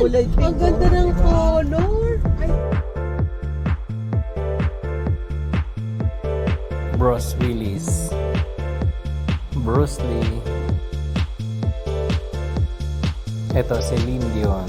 Kulay pink. Ang ganda ng color. Ay, Bruce Willis, Bruce Lee. Ito, Celine Dion.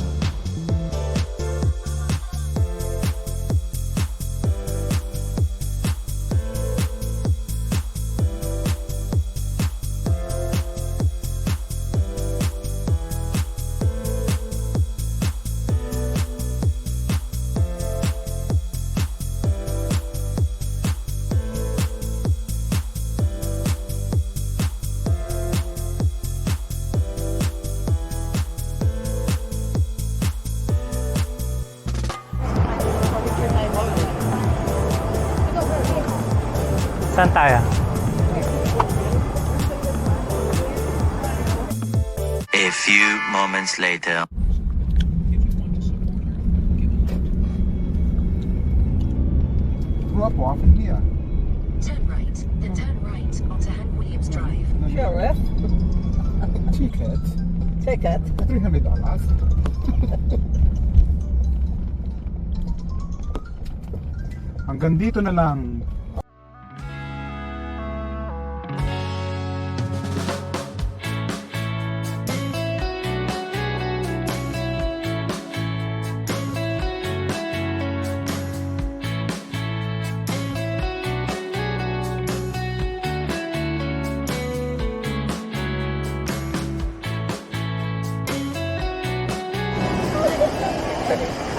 Saan tayo? A few moments later. Grew up often here. Turn right, then turn right onto Hank Williams Drive. Sheriff. Ticket. Ticket. $300. Hanggang dito na lang.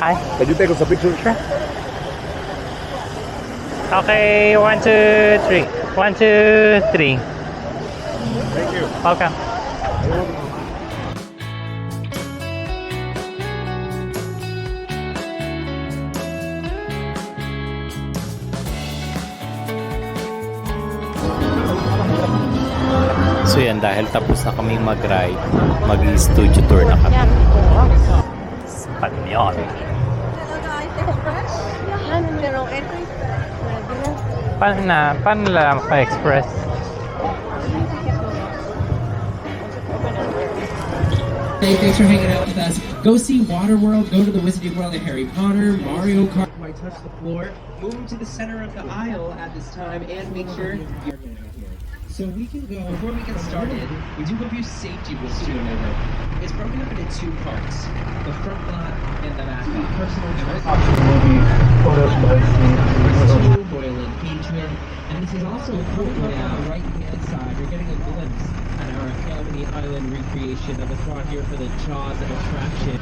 Hi. Can you take us a picture? Sure. Okay, 1, 2, 3. 1, 2, 3. Thank you. Welcome. So yan, dahil tapos na kaming mag-ride, mag-studio tour na kami. Espanyol. Paano lang pa-express? Hey, thanks for hanging out with us. Go see Waterworld, go to the Wizarding World of Harry Potter, Mario Kart. I touch the floor, move to the center of the aisle at this time, and make sure you're here. So we can go, before we get started, we do a few safety rules to remember. It's broken up into two parts, the front lot and the back lot. Personal choice. Two royal engagement, and this is also important on the right-hand side. You're getting a glimpse at our Academy Island recreation of the spot here for the Jaws attraction.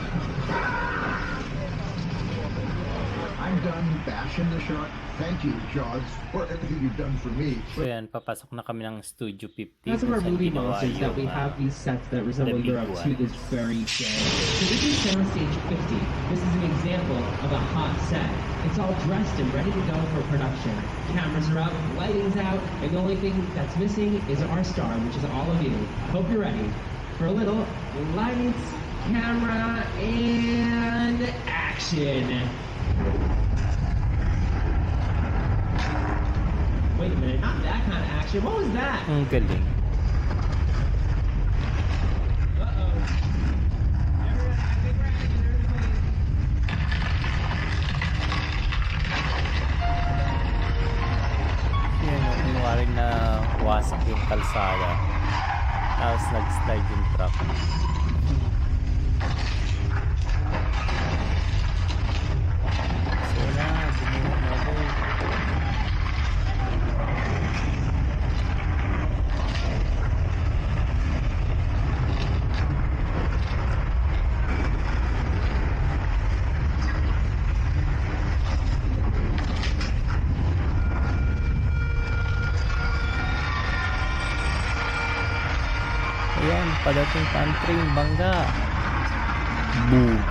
I'm done bashing the shark. Thank you, Jaws, for everything you've done for me. So yan, papasok na kami ng Studio 50. Because of kung our saan movie ginawa monsters that we yung, have these sets that resemble the big Europe to one. this very day. So this is Soundstage 50. This is an example of a hot set. It's all dressed and ready to go for production. Cameras are up, lighting's out, and the only thing that's missing is our star, which is all of you. Hope you're ready for a little lights, camera, and action. Wait a minute, not that kind of action. What was that? Ang galing. Uh-oh. I think we're acting early. Yan, kunwari na wasak yung kalsada. Tapos nag-slide yung truck. So na, bumulong na ako. Ayan, padating pa ang train, bangga. Bug.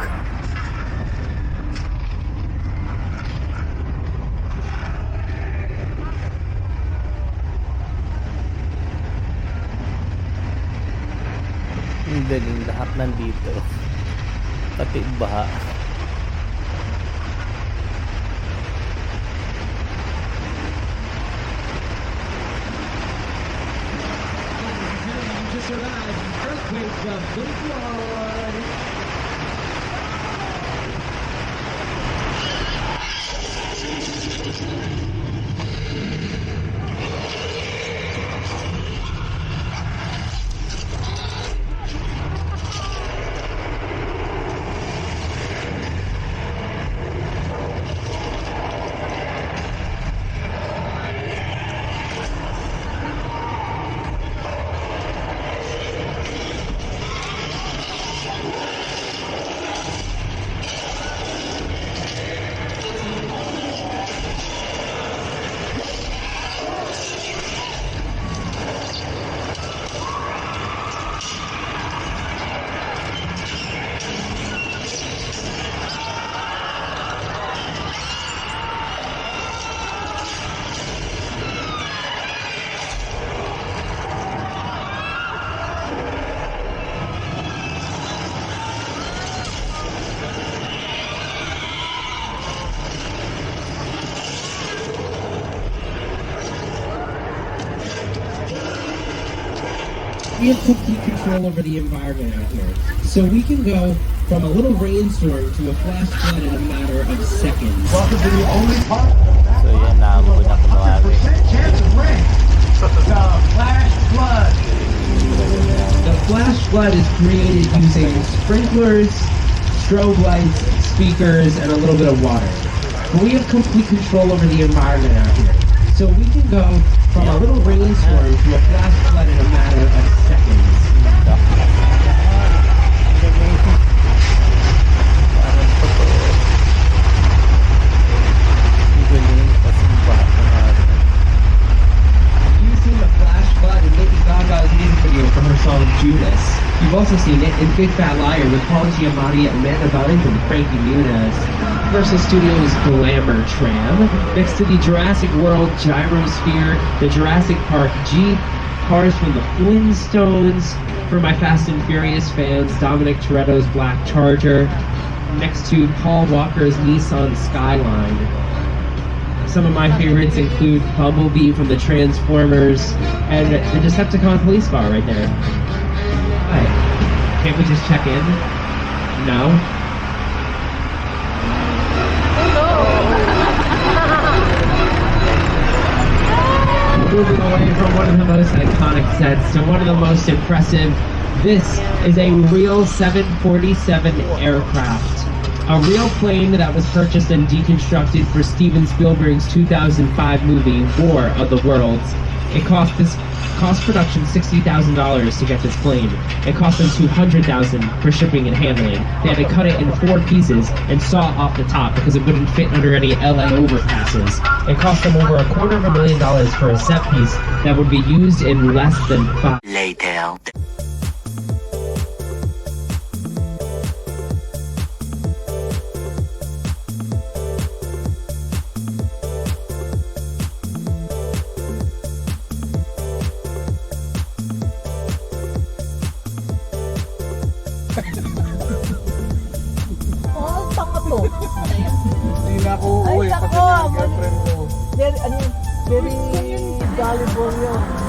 Ang galing, lahat nandito. Pati baha. Just survived earthquake of Good Lord. we have complete control over the environment out here. So we can go from a little rainstorm to a flash flood in a matter of seconds. Welcome to the only part. So yan, naabot na kumawari. Chance of rain. The flash flood. The flash flood is created using sprinklers, strobe lights, speakers, and a little bit of water. But we have complete control over the environment out here. So we can go from a little rainstorm to a flash flood in a matter of seconds. You've seen the flash flood in Lady Gaga's music video for her song Judas. You've also seen it in Big Fat Liar with Paul Giamatti, Amanda Bynes, and Frankie Muniz. Universal Studios Glamour Tram, next to the Jurassic World Gyrosphere, the Jurassic Park Jeep, cars from the Flintstones, for my Fast and Furious fans, Dominic Toretto's Black Charger, next to Paul Walker's Nissan Skyline. Some of my favorites include Bumblebee from the Transformers, and the Decepticon police car right there. Hi. Can't we just check in? No? Moving away from one of the most iconic sets to one of the most impressive, this is a real 747 aircraft. A real plane that was purchased and deconstructed for Steven Spielberg's 2005 movie, War of the Worlds. It cost production $60,000 to get this plane. It cost them $200,000 for shipping and handling. They had to cut it in 4 pieces and saw off the top because it wouldn't fit under any LA overpasses. It cost them over $250,000 for a set piece that would be used in less than 5. Later. Oh, tanga to. Hindi na ako Ay, uuwi. nako, Pati na yung girlfriend ko. Very, ano, very gullible yun.